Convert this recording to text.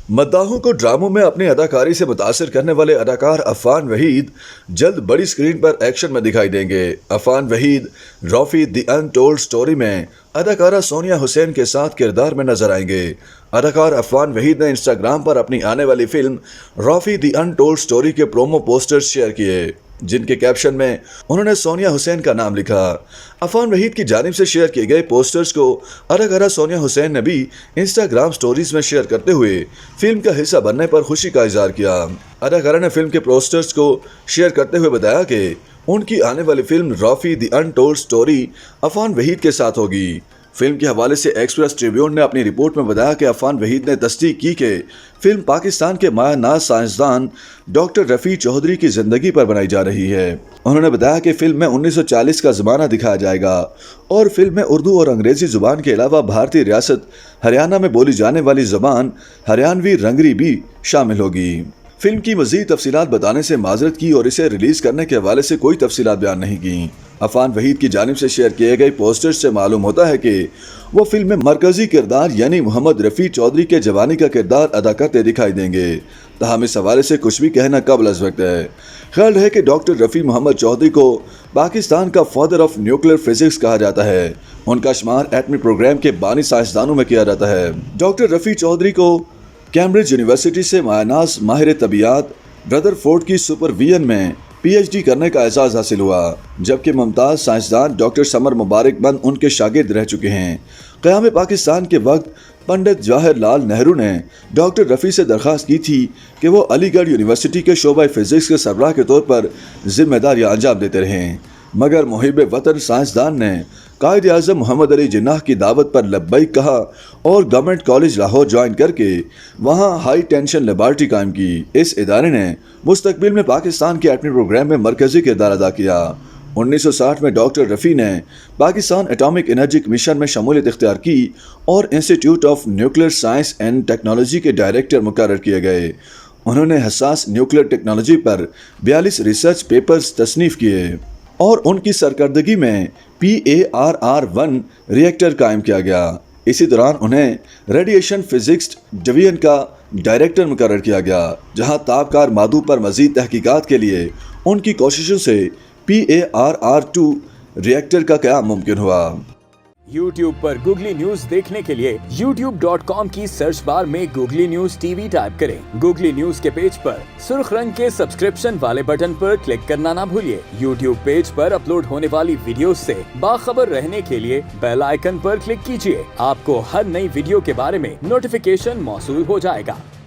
मद्दाहों को ड्रामों में अपनी अदाकारी से मुतासिर करने वाले अदाकार अफान वहीद जल्द बड़ी स्क्रीन पर एक्शन में दिखाई देंगे। Afan Waheed Rofi the untold story में अदाकारा सोनिया हुसैन के साथ किरदार में नजर आएंगे। अदाकार अफान वहीद ने इंस्टाग्राम पर अपनी आने वाली film Rofi the untold story के प्रोमो पोस्टर्स शेयर किए, जिनके कैप्शन में उन्होंने सोनिया हुसैन का नाम लिखा। अफान वहीद की जानिब से शेयर किए गए पोस्टर्स को अदाकारा सोनिया हुसैन ने भी इंस्टाग्राम स्टोरीज में शेयर करते हुए फिल्म का हिस्सा बनने पर खुशी का इजहार किया। अदाकारा ने फिल्म के पोस्टर्स को शेयर करते हुए बताया कि उनकी आने वाली film Rofi the untold story Afan Waheed के साथ होगी। फिल्म के हवाले से एक्सप्रेस ट्रिब्यून ने अपनी रिपोर्ट में बताया कि अफान वहीद ने तस्दीक की कि फिल्म पाकिस्तान के मायानाज साइंसदान डॉक्टर रफ़ी चौधरी की ज़िंदगी पर बनाई जा रही है। उन्होंने बताया कि फिल्म में 1940 का ज़माना दिखाया जाएगा और फिल्म में उर्दू और अंग्रेज़ी ज़ुबान के अलावा भारतीय रियासत हरियाणा में बोली जाने वाली ज़बान हरियाणवी रंगरी भी शामिल होगी। फिल्म की मज़ीद तफसीलात बताने से माजरत की और इसे रिलीज़ करने के हवाले से कोई तफसीलात बयान नहीं की। अफान वहीद की जानिब से शेयर किए गए पोस्टर्स से मालूम होता है कि वो फिल्म में मरकजी किरदार यानी मोहम्मद रफ़ी चौधरी के जवानी का किरदार अदा करते दिखाई देंगे। तहम इस हवाले से कुछ भी कहना कबल अज़ वक्त है। ख्याल है कि डॉक्टर रफ़ी मोहम्मद चौधरी को पाकिस्तान का फादर ऑफ न्यूक्लियर फिजिक्स कहा जाता है। उनका शुमार एटमी प्रोग्राम के बानी साइंसदानों में किया जाता है। डॉक्टर रफ़ी चौधरी को कैम्ब्रिज यूनिवर्सिटी से मायानाज माहिर तबियात रदरफोर्ड की सुपरविजन में PhD करने का एजाज़ हासिल हुआ, जबकि मुमताज़ साइंसदान डॉक्टर समर मुबारकबंद उनके शागिर्द रह चुके हैं। क़याम पाकिस्तान के वक्त पंडित जवाहरलाल नेहरू ने डॉक्टर रफ़ी से दरख्वास्त की थी कि वो अलीगढ़ यूनिवर्सिटी के शोबा फ़िज़िक्स के सरबराह के तौर पर ज़िम्मेदारियाँ अंजाम देते रहें, मगर मुहिब वतन साइंसदान ने कायद आज़म मोहम्मद अली जिन्नाह की दावत पर लब्बैक कहा और गवर्नमेंट कॉलेज लाहौर ज्वाइन करके वहाँ हाई टेंशन लेबॉरेटरी कायम की। इस इदारे ने मुस्तकबिल में पाकिस्तान के एटमी प्रोग्राम में मरकज़ी किरदार अदा किया। 1960 में डॉक्टर रफ़ी ने पाकिस्तान एटॉमिक एनर्जी कमीशन में शमूलियत इख्तियार की और institute of nuclear science and technology के डायरेक्टर मुकर्रर किए गए। उन्होंने हसास न्यूक्लियर टेक्नोलॉजी पर 42 रिसर्च पेपर्स तसनीफ़ किए और उनकी सरकर्दगी में PARR-1 रिएक्टर कायम किया गया। इसी दौरान उन्हें रेडिएशन फिजिक्स डिवीजन का डायरेक्टर मुकर्रर किया गया, जहां ताबकार मादू पर मज़ीद तहकीकात के लिए उनकी कोशिशों से PARR-2 रिएक्टर का क़याम मुमकिन हुआ। YouTube पर गूगली न्यूज देखने के लिए youtube.com की सर्च बार में गूगली न्यूज TV टाइप करें। गूगली न्यूज के पेज पर सुर्ख रंग के सब्सक्रिप्शन वाले बटन पर क्लिक करना ना भूलिए। YouTube पेज पर अपलोड होने वाली वीडियोस से बाखबर रहने के लिए बेल आइकन पर क्लिक कीजिए। आपको हर नई वीडियो के बारे में नोटिफिकेशन मौसूल हो जाएगा।